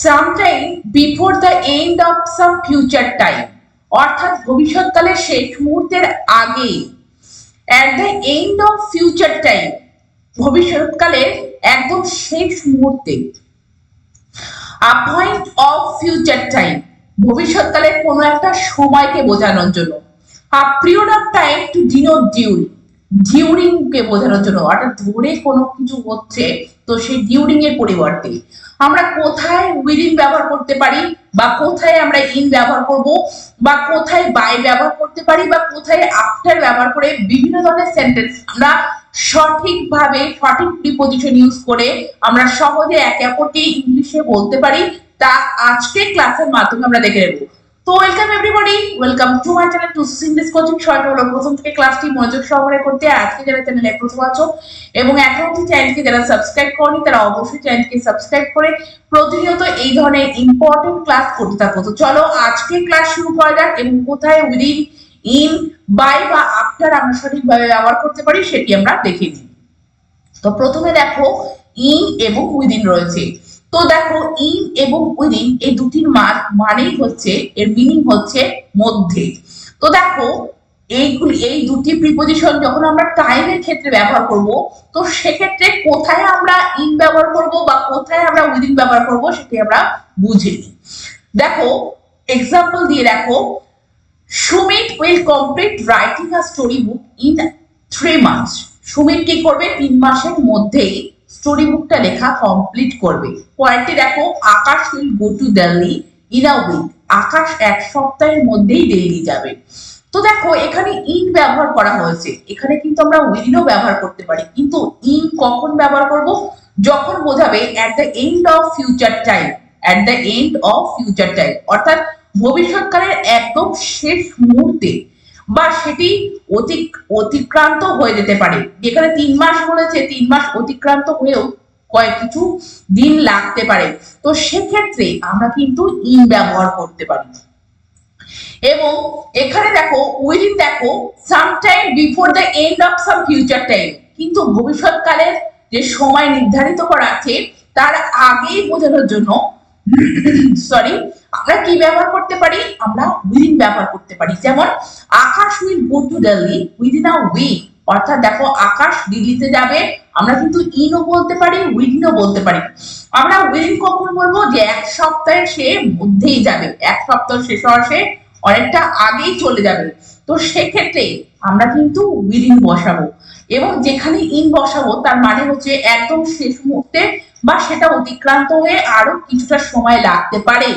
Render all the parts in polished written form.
Sometime before the end of some future time, অর্থাৎ ভবিষ্যৎকালের শেষ মুহূর্তের আগে। At the end of future time, ভবিষ্যৎকালের একদম শেষ মুহূর্তে। A point of future time, ভবিষ্যৎকালের কোনো একটা সময়কে বোঝানোর জন্য। A period of time to denote during, during কে বোঝানোর জন্য, অর্থাৎ ধরে কোনো কিছু হচ্ছে তো সেই ডিউরিং এর পরিবর্তে আমরা কোথায় উইদিন ব্যবহার করতে পারি, বা কোথায় আমরা ইন ব্যবহার করব, বা কোথায় বাই ব্যবহার করতে পারি, বা কোথায় আফটার ব্যবহার করে বিভিন্ন ধরনের সেন্টেন্স আমরা সঠিকভাবে সঠিক প্রিপজিশন ইউজ করে আমরা সহজে একে অপরকে ইংলিশে বলতে পারি, তা আজকে ক্লাসের মাধ্যমে আমরা দেখে নেব। তো welcome everybody, welcome to my channel to English coaching. Short হলো প্রথম থেকে ক্লাসটি মনোযোগ সহকারে করতে। আজকে যারা চ্যানেলে প্রথম আছো এবং এখনো চ্যানেলকে যারা সাবস্ক্রাইব করনি তারা অবশ্যই চ্যানেলকে সাবস্ক্রাইব করে প্রতিনিয়ত এই ধরনের ইম্পর্টেন্ট ক্লাস করতে থাকো। তো চলো আজকে ক্লাস শুরু করা যাক, এবং কোথায় উইদিন, ইন, বাই বা আফটার আমরা সঠিকভাবে ব্যবহার করতে পারি সেটি আমরা দেখে নিই। তো প্রথমে দেখো ইন এবং উইদিন রয়েছে। তো দেখো ইন এবং উইদিন এই দুটির মানেই হচ্ছে, এর মিনিং হচ্ছে মধ্যে। তো দেখো এই দুটি প্রিপজিশন যখন আমরা টাইমের ক্ষেত্রে ব্যবহার করব, তো সেক্ষেত্রে কোথায় আমরা ইন ব্যবহার করব বা কোথায় আমরা উইদিন ব্যবহার করব সেটি আমরা বুঝে নিই। দেখো এক্সাম্পল দিয়ে দেখো, Sumit will complete writing a story book in 3 months। Sumit কি করবে, 3 মাসের মধ্যেই স্টোরি বুকটা লেখা কমপ্লিট করবে। পরেরটি দেখো, Akash will go to Delhi in a week. Akash এক সপ্তাহের মধ্যেই দিল্লি যাবে। তো দেখো এখানে ইন ব্যবহার করা হয়েছে, এখানে কিন্তু আমরা উইদিনও ব্যবহার করতে পারি, কিন্তু ইন কখন ব্যবহার করব, যখন বোঝাবে at the end of future time. At the end of future time অর্থাৎ ভবিষ্যৎকালের একদম শেষ মুহূর্তে, বা সেটি অতিক্রান্ত হয়ে যেতে পারে। যেখানে 3 মাস বলেছে, 3 মাস অতিক্রান্ত হয়েও কিছু দিন লাগতে পারে, তো সেক্ষেত্রে আমরা কিন্তু ইন ব্যবহার করতে পারি। এবং এখানে দেখো উইদিন, দেখো sometime before the end of some future time, কিন্তু ভবিষ্যৎকালের যে সময় নির্ধারিত করা আছে তার আগেই বোঝানোর জন্য সরি আমরা কি ব্যবহার করতে পারি, আমরা উইদিন ব্যবহার করতে পারি। যেমন Akash will go to Delhi within a week, অর্থাৎ দেখো আকাশ দিল্লিতে যাবে, আমরা কিন্তু ইনও বলতে পারি, উইদিনও বলতে পারি। আমরা উইদিন কখন বলবো, যে এক সপ্তাহের সে মধ্যেই যাবে, এক সপ্তাহ শেষ হওয়ার সে অনেকটা আগেই চলে যাবে, তো সেক্ষেত্রে আমরা কিন্তু উইদিন বসাবো। এবং যেখানে ইন বসাবো তার মানে হচ্ছে একদম শেষ মুহূর্তে, বা সেটা অতিক্রান্ত হয়ে আরো কিছুটা সময় লাগতে পারে,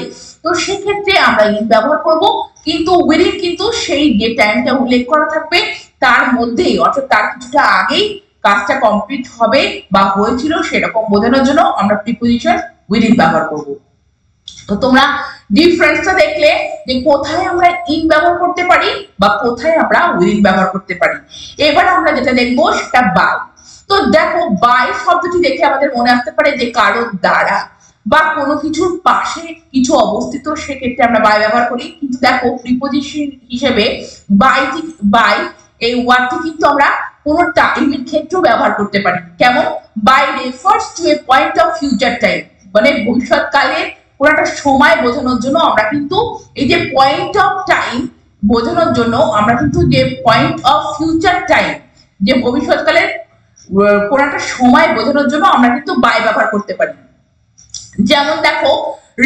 তো সেক্ষেত্রে আমরা ইন ব্যবহার করব। কিন্তু উইদিন কিন্তু সেই যে টাইমটা উল্লেখ করা থাকবে তার মধ্যেই, অর্থাৎ তার কিছুটা আগেই কাজটা কমপ্লিট হবে বা হয়েছিল সেরকম বোঝানোর জন্য আমরা প্রিপজিশন উইদিন ব্যবহার করব। তো তোমরা ডিফারেন্সটা দেখলে যে কোথায় আমরা ইন ব্যবহার করতে পারি বা কোথায় আমরা উইদিন ব্যবহার করতে পারি। এবার আমরা যেটা দেখবো সেটা বাই। তো দেখো বাই শব্দটি দেখে আমাদের মনে আসতে পারে যে কারোর দ্বারা বা কোনো কিছুর পাশে কিছু অবস্থিত, সেক্ষেত্রে আমরা বাই ব্যবহার করি। কিন্তু দেখো প্রিপজিশন হিসেবে বাই এই ওয়ার্ডটি কিন্তু আমরা কোনো টাইমের ক্ষেত্রেও ব্যবহার করতে পারি। কেমন, by refers to a point of future time, মানে ভবিষ্যৎকালে কোনো একটা সময় বোঝানোর জন্য আমরা কিন্তু এই যে পয়েন্ট অফ টাইম বোঝানোর জন্য আমরা কিন্তু যে পয়েন্ট অফ ফিউচার টাইম, যে ভবিষ্যৎকালের কোনো একটা সময় বোঝানোর জন্য আমরা কিন্তু বাই ব্যবহার করতে পারি। যেমন দেখো,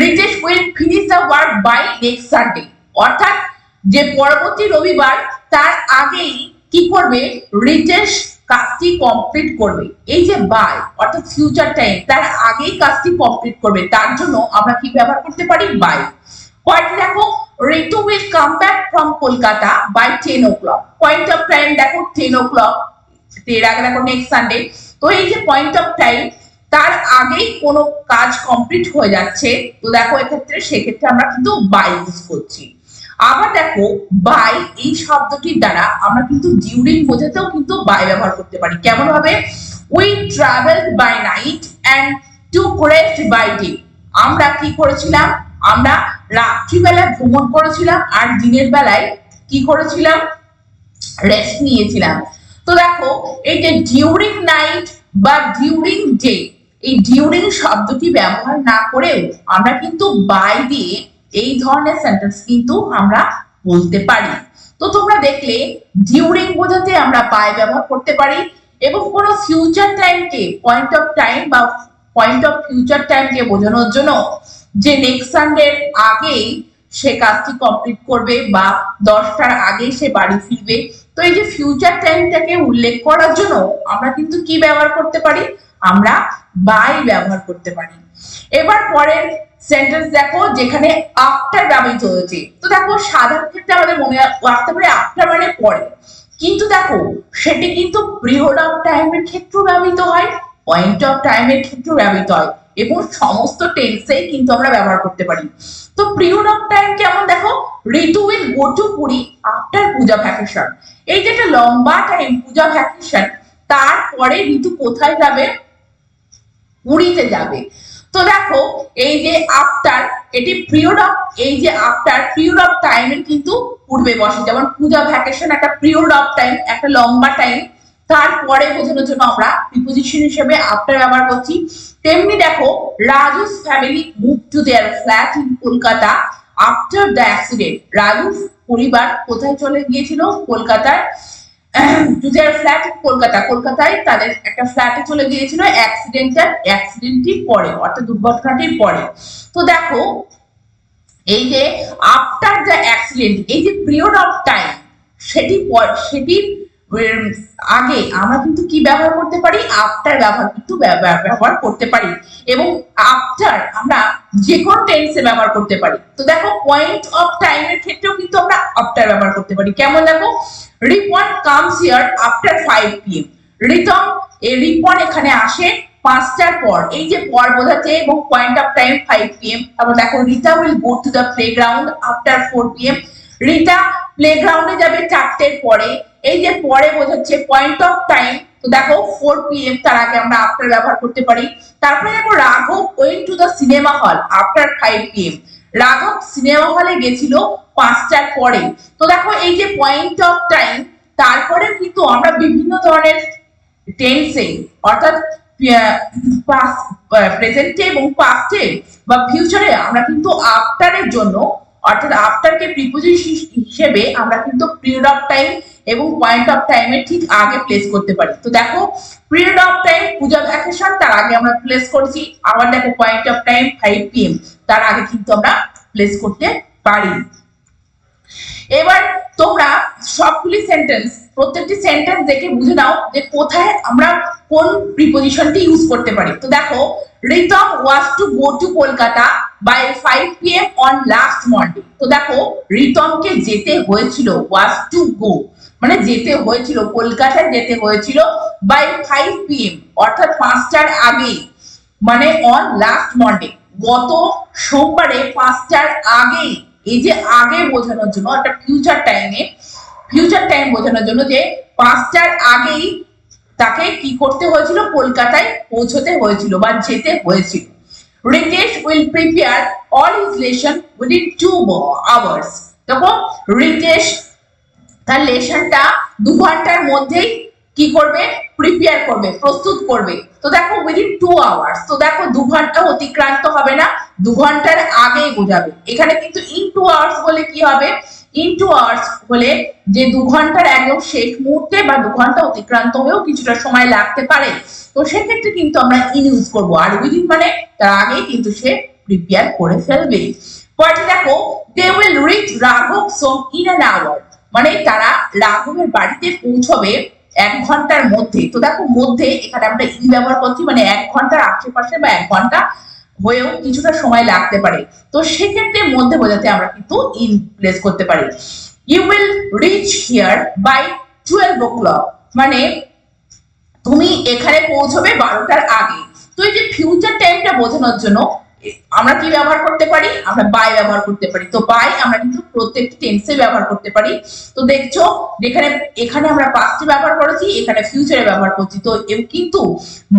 Ritesh will finish the work by next Sunday, অর্থাৎ যে পরবর্তী রবিবার তার আগেই কি করবে, রিতেশ কাজটি কমপ্লিট করবে। এই যে বাই অর্থাৎ ফিউচার টাইম, তার আগেই কাজটি কমপ্লিট করবে, তার জন্য আমরা কি ব্যবহার করতে পারি, বাই। পয়েন্ট দেখো, Ritu will come back from Kolkata by 10 o'clock। Point of time দেখো 10 o'clock, এর আগে দেখো নেক্সট সানডে। তো এই যে পয়েন্ট অফ টাইম, তার আগেই কোনো কাজ কমপ্লিট হয়ে যাচ্ছে, তো দেখো এক্ষেত্রে সেক্ষেত্রে আমরা কিন্তু বাই ইউজ করছি। আবার দেখো বাই এই শব্দটির দ্বারা আমরা কিন্তু ডিউরিং বোঝাতেও কিন্তু বাই ব্যবহার করতে পারি। কেমন ভাবে, we travelled by night and took rest by day. আমরা কি করেছিলাম, আমরা রাত্রিবেলা ভ্রমণ করেছিলাম আর দিনের বেলায় কি করেছিলাম, রেস্ট নিয়েছিলাম। তো দেখো এই যে ডিউরিং নাইট বা ডিউরিং ডে, এই ডিউরিং শব্দটি ব্যবহার না করেও আমরা কিন্তু বাই দিয়ে এই ধরনের সেন্টেন্স কিন্তু আমরা বলতে পারি। তো তোমরা দেখলে ডিউরিং বোঝাতে আমরা বাই ব্যবহার করতে পারি, এবং কোনো ফিউচার টাইমকে পয়েন্ট অফ টাইম বা পয়েন্ট অফ ফিউচার টাইমকে বোঝানোর জন্য যে নেক্সট সানডের আগেই সে কাজটি কমপ্লিট করবে বা 10টার আগেই সে বাড়ি ফিরবে, তো এই যে ফিউচার টাইমটাকে উল্লেখ করার জন্য আমরা কিন্তু কি ব্যবহার করতে পারি, আমরা বাই ব্যবহার করতে পারি। এবার পরের সেন্টেন্স দেখো যেখানে আফটার ব্যবহৃত হয়েছে। তো দেখো সাধারণ ক্ষেত্রে আমাদের মনে রাখতে পারে আফটার মানে পরে, কিন্তু দেখো সেটি কিন্তু পিরিয়ড অফ টাইমের ক্ষেত্রেও ব্যবহৃত হয়, পয়েন্ট অফ টাইমের ক্ষেত্রেও ব্যবহৃত হয়, এবং সমস্ত টেন্সেই কিন্তু আমরা ব্যবহার করতে পারি। তো পিরিয়ড অফ টাইম কেমন দেখো, Ritu will go to Puri after Puja vacation. এই যে একটা লম্বা টাইম পূজা ভ্যাকেশন, তারপরে ঋতু কোথায় যাবে, পুরীতে যাবে। তো দেখো এই যে আফটার, এটি পিরিয়ড অফ, এই যে আফটার পিরিয়ড অফ টাইমের কিন্তু পূর্বে বসে, যেমন পূজা ভ্যাকেশন একটা পিরিয়ড অফ টাইম, একটা লম্বা টাইম, তারপরে বোঝানোর জন্য আমরা প্রিপোজিশন হিসেবে আফটার ব্যবহার করছি। তেমনি দেখো Raju's family move to their flat in Kolkata after the accident. Raju's পরিবার কোথায় চলে গিয়েছিল, কলকাতার to their flat in Kolkata, কলকাতায় তাদের একটা ফ্ল্যাটে চলে গিয়েছিল অ্যাক্সিডেন্টটির পরে, অর্থাৎ দুর্ঘটনাটির পরে। তো দেখো এই যে আফটার দ্য অ্যাক্সিডেন্ট, এই যে পিরিয়ড অফ টাইম, সেটির আগে আমরা কিন্তু কি ব্যবহার করতে পারি, আফটার ব্যবহার করতে পারি, এবং আফটার আমরা যে কোনো টেন্সে ব্যবহার করতে পারি। তো দেখো পয়েন্ট অফ টাইমের ক্ষেত্রেও কিন্তু আমরা আফটার ব্যবহার করতে পারি। কেমন দেখো, Ripon comes here after 5 PM। Ripon এখানে আসে 5টার পর, এই যে পর বোঝাচ্ছে, এবং পয়েন্ট অফ টাইম 5 PM। তারপর দেখো Rita will go to the playground after 4 PM। Rita প্লেগ্রাউন্ডে যাবে 4টের পরে, এই যে পরে বোঝাচ্ছে পয়েন্ট অফ টাইম। তো দেখো 4 PM, তার আগে আমরা আফটার ব্যবহার করতে পারি। তারপরে দেখো রাঘব went to the cinema hall after 5 PM। রাঘব সিনেমা হলে গেছিল 5টার পরে। তো দেখো এই যে পয়েন্ট অফ টাইম, তারপরে কিন্তু আমরা বিভিন্ন ধরনের টেন্সে, অর্থাৎ প্রেজেন্টে এবং পাস্টে বা ফিউচারে আমরা কিন্তু আফটারের জন্য, অর্থাৎ আফটারকে প্রিপোজিশন হিসেবে আমরা কিন্তু পিরিয়ড অফ টাইম এবং পয়েন্ট অফ টাইমের ঠিক আগে প্লেস করতে পারি। তো দেখো period of time Puja vacation, তার আগে আমরা প্লেস করছি। আবার দেখো পয়েন্ট অফ টাইম 5 PM, তার আগে কিন্তু আমরা প্লেস করতে পারি। এবার তোমরা সবগুলি সেন্টেন্স, প্রত্যেকটি সেন্টেন্স দেখে বুঝে নাও যে কোথায় আমরা কোন প্রিপোজিশনটি ইউজ করতে পারি। তো দেখো Ritam was to go to Kolkata by 5 PM on last Monday. তো দেখো রিতমকে যেতে হয়েছিল, ওয়াজ টু গো মানে যেতে হয়েছিল, কলকাতায় যেতে হয়েছিল বাই 5 PM অর্থাৎ 5টার আগে, মানে অন লাস্ট মন্ডে গত সোমবারে 5টার আগে। এই যে আগে বোঝানোর জন্য একটা ফিউচার টাইম বোঝানোর জন্য যে 5টার আগেই তাকে কি করতে হয়েছিল, কলকাতায় পৌঁছতে হয়েছিল বা যেতে হয়েছিল। Ritesh will prepare all his lesson within 2 hours। দেখো রিতেশ তার লেসনটা 2 ঘন্টার মধ্যেই কি করবে, প্রিপেয়ার করবে, প্রস্তুত করবে। তো দেখো উইদিন 2 hours, তো দেখো 2 ঘন্টা অতিক্রান্ত হবে না, 2 ঘন্টার আগেই বোঝাবে। এখানে কিন্তু ইন 2 hours বলে কি হবে, ইন 2 hours হলে যে 2 ঘন্টার একদম শেষ মুহূর্তে বা 2 ঘন্টা অতিক্রান্ত হয়েও কিছুটা সময় লাগতে পারে, তো সেক্ষেত্রে কিন্তু আমরা ইন ইউজ করবো। আর উইদিন মানে তার আগেই কিন্তু সে প্রিপেয়ার করে ফেলবে। পরে দেখো দে উইল রিচ রাঘব হোম ইন অ্যান আওয়ার, মানে তারা রাঘবের বাড়িতে পৌঁছবে 1 ঘন্টার মধ্যে। তো দেখো মধ্যে এখানে আমরা ইন ব্যবহার করছি, মানে 1 ঘন্টার আশেপাশে বা 1 ঘন্টা হয়েও কিছুটা সময় লাগতে পারে, তো সেক্ষেত্রে মধ্যে বোঝাতে আমরা কিন্তু ইন প্লেস করতে পারি। You will reach here by 12 o'clock, মানে তুমি এখানে পৌঁছবে 12টার আগে। তো এই যে ফিউচার টাইমটা বোঝানোর জন্য আমরা কি ব্যবহার করতে পারি, আমরা বাই ব্যবহার করতে পারি। তো বাই আমরা কিন্তু প্রত্যেকটি টেন্সে ব্যবহার করতে পারি। তো দেখছো যেখানে এখানে আমরা পাস্টে ব্যবহার করেছি, এখানে ফিউচারে ব্যবহার করছি। তো কিন্তু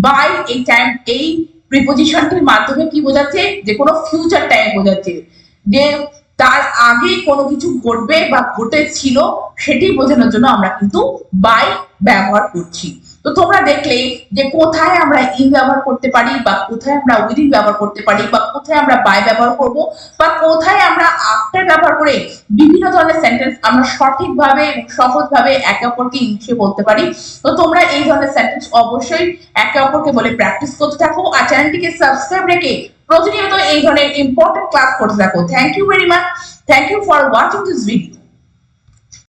বাই এই টাইম, এই প্রিপোজিশনটির মাধ্যমে কি বোঝাচ্ছে, যে কোনো ফিউচার টাইম বোঝাচ্ছে, যে তার আগে কোনো কিছু ঘটবে বা ঘটেছিল সেটি বোঝানোর জন্য আমরা কিন্তু বাই ব্যবহার করছি। তো তোমরা দেখলে যে কোথায় আমরা ইন ব্যবহার করতে পারি বা কোথায় আমরা উইদিন ব্যবহার করতে পারি বা কোথায় আমরা বাই ব্যবহার করব বা কোথায় আমরা আফটার ব্যবহার করে বিভিন্ন ধরনের সেন্টেন্স আমরা সঠিকভাবে এবং সহজভাবে একে অপরকে ইংলিশে বলতে পারি। তো তোমরা এই ধরনের সেন্টেন্স অবশ্যই একে অপরকে বলে প্র্যাকটিস করতে থাকো আর চ্যানেলটিকে সাবস্ক্রাইব রেখে প্রতিনিয়ত এই ধরনের ইম্পর্টেন্ট ক্লাস করতে থাকো। Thank you very much. Thank you for watching this video.